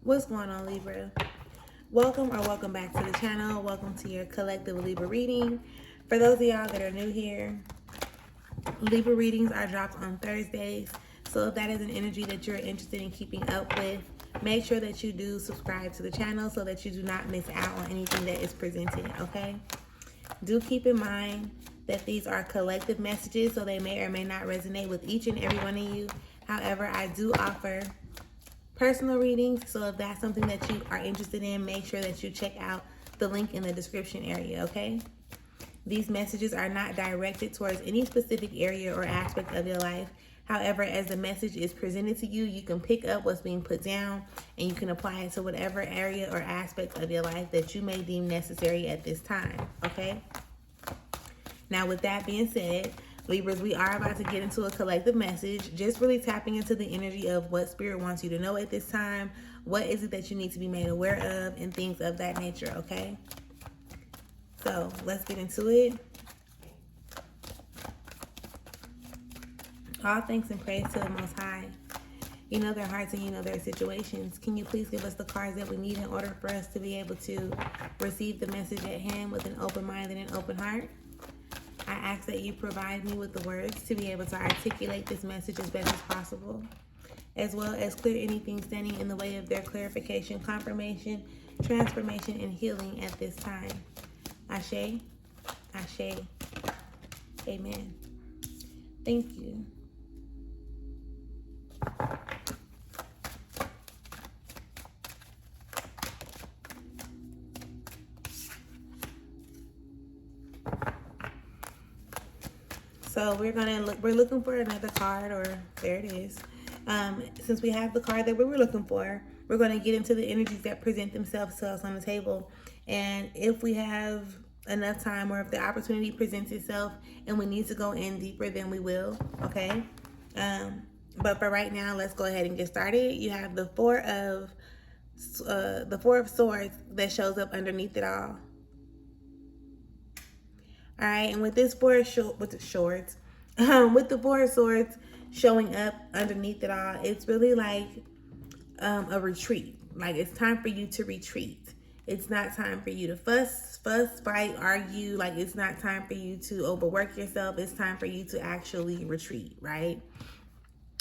What's going on, Libra? Welcome back to the channel. Welcome to your collective Libra reading. For those of y'all that are new here, Libra readings are dropped on Thursdays. So if that is an energy that you're interested in keeping up with, make sure that you do subscribe to the channel so that you do not miss out on anything that is presented, okay? Do keep in mind that these are collective messages, so they may or may not resonate with each and every one of you. However, I do offer personal readings, so if that's something that you are interested in, make sure that you check out the link in the description area, okay? These messages are not directed towards any specific area or aspect of your life. However, as the message is presented to you, you can pick up what's being put down and you can apply it to whatever area or aspect of your life that you may deem necessary at this time, okay? Now, with that being said, Libras, we are about to get into a collective message, just really tapping into the energy of what Spirit wants you to know at this time. What is it that you need to be made aware of and things of that nature, okay? So let's get into it. All thanks and praise to the Most High. You know their hearts and you know their situations. Can you please give us the cards that we need in order for us to be able to receive the message at hand with an open mind and an open heart? I ask that you provide me with the words to be able to articulate this message as best as possible, as well as clear anything standing in the way of their clarification, confirmation, transformation, and healing at this time. Ashe, Ashe, Amen. Thank you. So we're looking for another card, or there it is. Since we have the card that we were looking for, we're going to get into the energies that present themselves to us on the table. And if we have enough time, or if the opportunity presents itself and we need to go in deeper, then we will, okay? But for right now, let's go ahead and get started. You have the Four of Swords that shows up underneath it all. All right, and with this with the Four of Swords showing up underneath it all, it's really like a retreat. Like, it's time for you to retreat. It's not time for you to fuss, fight, argue. Like, it's not time for you to overwork yourself. It's time for you to actually retreat, right?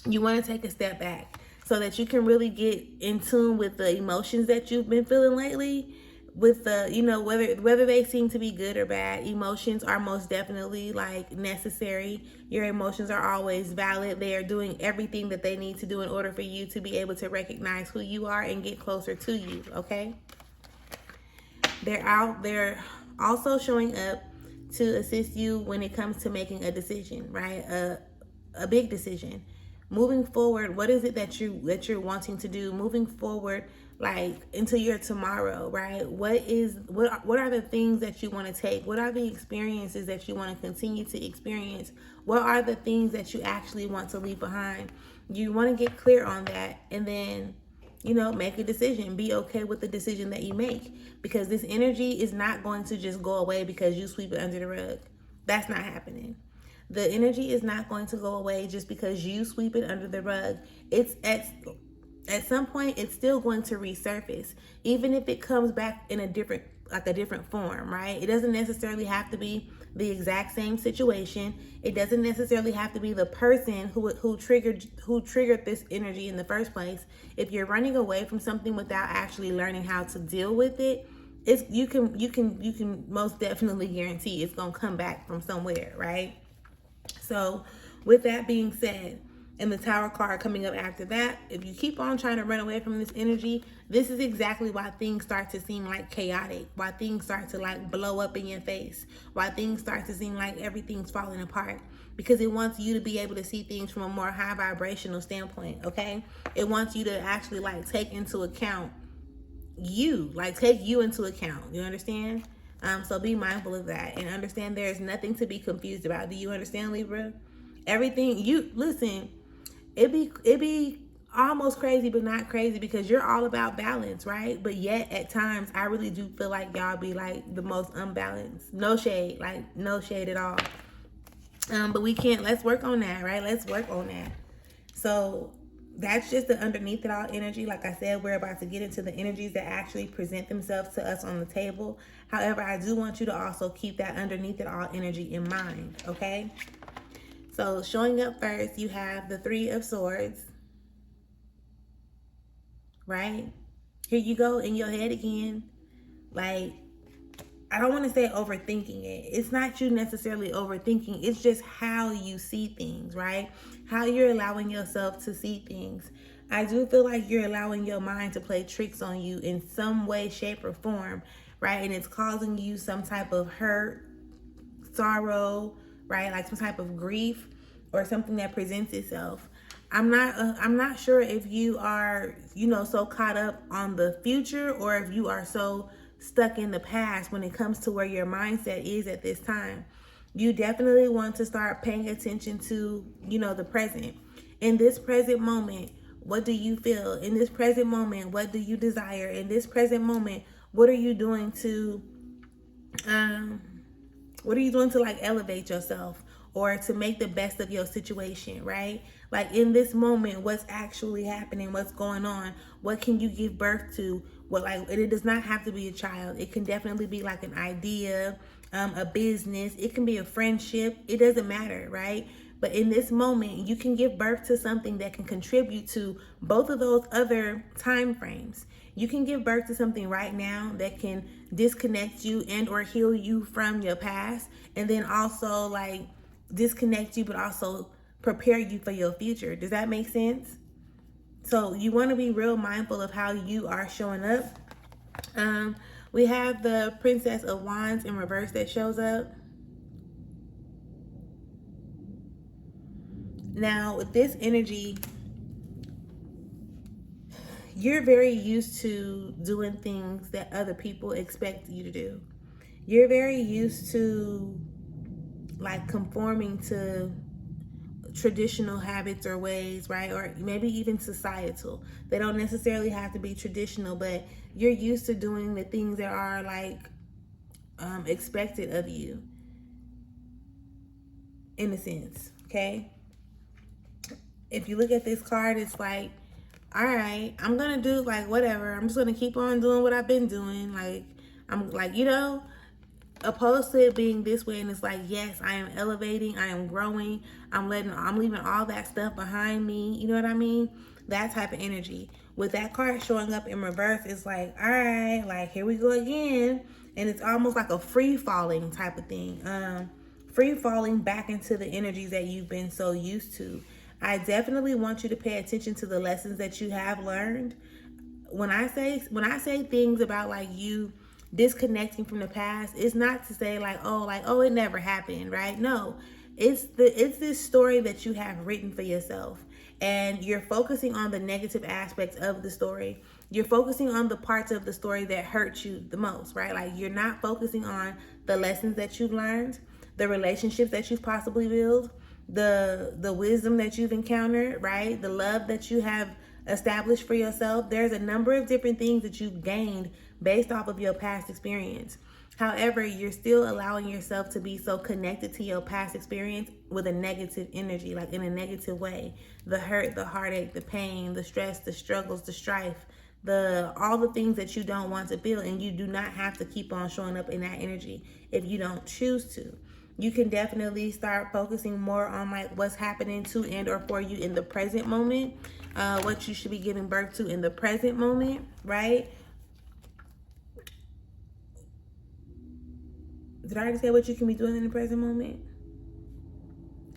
You want to take a step back so that you can really get in tune with the emotions that you've been feeling lately. With the, whether they seem to be good or bad, emotions are most definitely like necessary. Your emotions are always valid. They are doing everything that they need to do in order for you to be able to recognize who you are and get closer to you, okay? They're also showing up to assist you when it comes to making a decision, right? A big decision. Moving forward, what is it that you're wanting to do moving forward, like into your tomorrow, right? What are the things that you want to take? What are the experiences that you want to continue to experience? What are the things that you actually want to leave behind? You want to get clear on that, and then make a decision. Be okay with the decision that you make, because this energy is not going to just go away because you sweep it under the rug. That's not happening. The energy is not going to go away just because you sweep it under the rug. It's at some point, it's still going to resurface, even if it comes back in a different form, right? It doesn't necessarily have to be the exact same situation. It doesn't necessarily have to be the person who triggered this energy in the first place. If you're running away from something without actually learning how to deal with it, you can most definitely guarantee it's gonna come back from somewhere, right? So with that being said, and the Tower card coming up after that, if you keep on trying to run away from this energy, this is exactly why things start to seem like chaotic, why things start to like blow up in your face, why things start to seem like everything's falling apart, because it wants you to be able to see things from a more high vibrational standpoint, okay? It wants you to actually like take into account take you into account, you understand? So be mindful of that and understand there is nothing to be confused about. Do you understand, Libra? Everything it be almost crazy, but not crazy, because you're all about balance, right? But yet at times I really do feel like y'all be like the most unbalanced. No shade at all. But let's work on that, right? Let's work on that. So that's just the underneath it all energy. Like I said, we're about to get into the energies that actually present themselves to us on the table. However, I do want you to also keep that underneath it all energy in mind, okay? So showing up first, you have the Three of Swords, right? Here you go in your head again. Like, I don't want to say overthinking it. It's not you necessarily overthinking. It's just how you see things, right? How you're allowing yourself to see things. I do feel like you're allowing your mind to play tricks on you in some way, shape, or form, right? And it's causing you some type of hurt, sorrow, right? Like some type of grief or something that presents itself. I'm not sure if you are, so caught up on the future, or if you are so stuck in the past when it comes to where your mindset is at this time. You definitely want to start paying attention to, the present. In this present moment, what do you feel? In this present moment, what do you desire? In this present moment, what are you doing to like elevate yourself or to make the best of your situation, right? Like in this moment, what's actually happening, what's going on, what can you give birth to? What, like, it does not have to be a child. It can definitely be like an idea, a business. It can be a friendship. It doesn't matter, right? But in this moment, you can give birth to something that can contribute to both of those other time frames. You can give birth to something right now that can disconnect you and or heal you from your past, and then also like disconnect you but also prepare you for your future. Does that make sense? So you want to be real mindful of how you are showing up. We have the Princess of Wands in reverse that shows up. Now with this energy, you're very used to doing things that other people expect you to do. You're very used to like conforming to traditional habits or ways, right? Or maybe even societal. They don't necessarily have to be traditional, but you're used to doing the things that are like expected of you in a sense, okay? If you look at this card, it's like, all right, I'm gonna do like whatever. I'm just gonna keep on doing what I've been doing. Like, I'm like, opposed to it being this way, and it's like, yes, I am elevating, I am growing, I'm leaving all that stuff behind me. You know what I mean? That type of energy. With that card showing up in reverse, it's like, all right, like here we go again. And it's almost like a free falling type of thing. Free falling back into the energies that you've been so used to. I definitely want you to pay attention to the lessons that you have learned. When I say things about like you disconnecting from the past, it's not to say like, oh, it never happened, right? No, it's this story that you have written for yourself, and you're focusing on the negative aspects of the story. You're focusing on the parts of the story that hurt you the most, right? Like you're not focusing on the lessons that you've learned, the relationships that you've possibly built, the wisdom that you've encountered, right? The love that you have established for yourself. There's a number of different things that you've gained based off of your past experience. However, you're still allowing yourself to be so connected to your past experience with a negative energy, like in a negative way. The hurt, the heartache, the pain, the stress, the struggles, the strife, all the things that you don't want to feel, and you do not have to keep on showing up in that energy if you don't choose to. You can definitely start focusing more on like what's happening to and or for you in the present moment, what you should be giving birth to in the present moment, right? Did I already say what you can be doing in the present moment?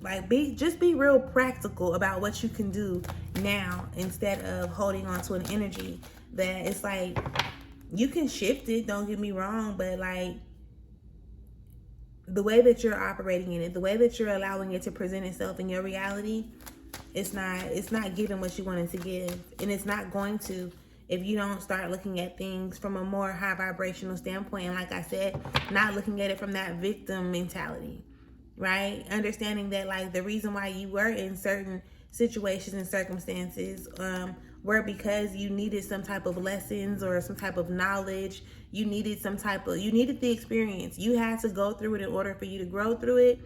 Like just be real practical about what you can do now instead of holding on to an energy that it's like you can shift it, don't get me wrong, but like the way that you're operating in it, the way that you're allowing it to present itself in your reality, it's not giving what you wanted to give, and it's not going to if you don't start looking at things from a more high vibrational standpoint. And like I said, not looking at it from that victim mentality, right? Understanding that like the reason why you were in certain situations and circumstances were because you needed some type of lessons or some type of knowledge. You needed the experience. You had to go through it in order for you to grow through it.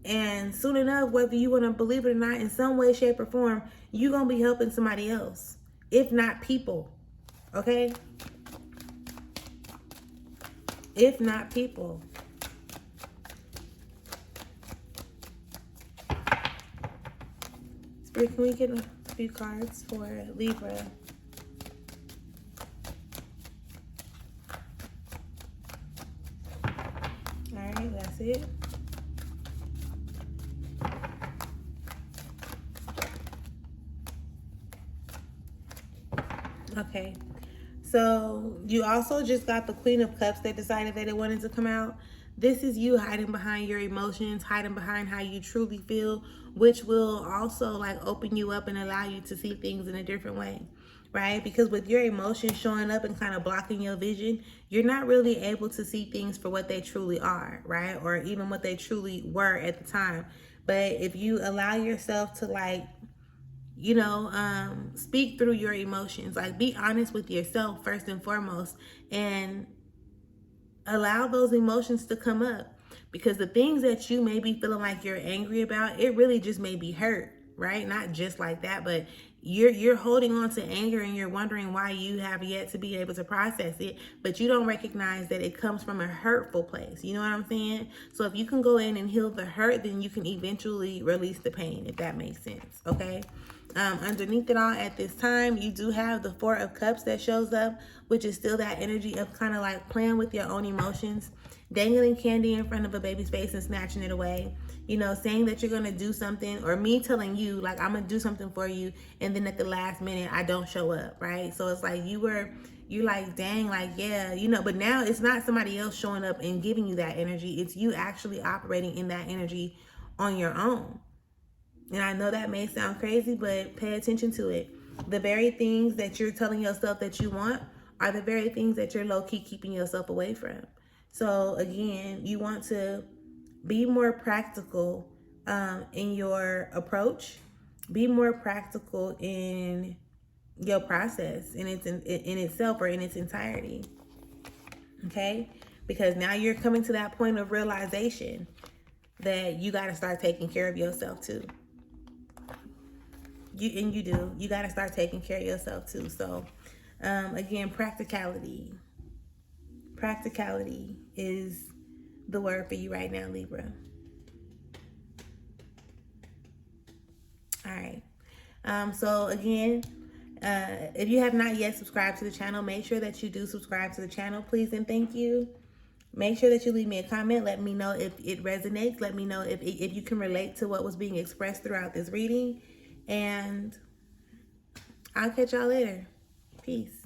And soon enough, whether you want to believe it or not, in some way, shape, or form, you're going to be helping somebody else, if not people. Okay? If not people. Spirit, can we get a few cards for Libra? Alright, that's it. Okay. So you also just got the Queen of Cups that decided that it wanted to come out. This is you hiding behind your emotions, hiding behind how you truly feel, which will also like open you up and allow you to see things in a different way, right? Because with your emotions showing up and kind of blocking your vision, you're not really able to see things for what they truly are, right? Or even what they truly were at the time. But if you allow yourself to like, speak through your emotions, like be honest with yourself first and foremost, and allow those emotions to come up, because the things that you may be feeling like you're angry about, it really just may be hurt, right? Not just like that, but you're holding on to anger and you're wondering why you have yet to be able to process it, but you don't recognize that it comes from a hurtful place. You know what I'm saying? So if you can go in and heal the hurt, then you can eventually release the pain, if that makes sense. Okay. Underneath it all at this time, you do have the Four of Cups that shows up, which is still that energy of kind of like playing with your own emotions, dangling candy in front of a baby's face and snatching it away, saying that you're going to do something, or me telling you like I'm going to do something for you, and then at the last minute I don't show up, right? So it's like you're like, dang, like, yeah, but now it's not somebody else showing up and giving you that energy. It's you actually operating in that energy on your own. And I know that may sound crazy, but pay attention to it. The very things that you're telling yourself that you want are the very things that you're low-key keeping yourself away from. So again, you want to be more practical in your approach. Be more practical in your process in itself, or in its entirety. Okay? Because now you're coming to that point of realization that you got to start taking care of yourself too. You got to start taking care of yourself too. So again, practicality is the word for you right now, Libra. All right. So again, if you have not yet subscribed to the channel, make sure that you do subscribe to the channel, please and thank you. Make sure that you leave me a comment. Let me know if it resonates. Let me know if you can relate to what was being expressed throughout this reading. And I'll catch y'all later. Peace.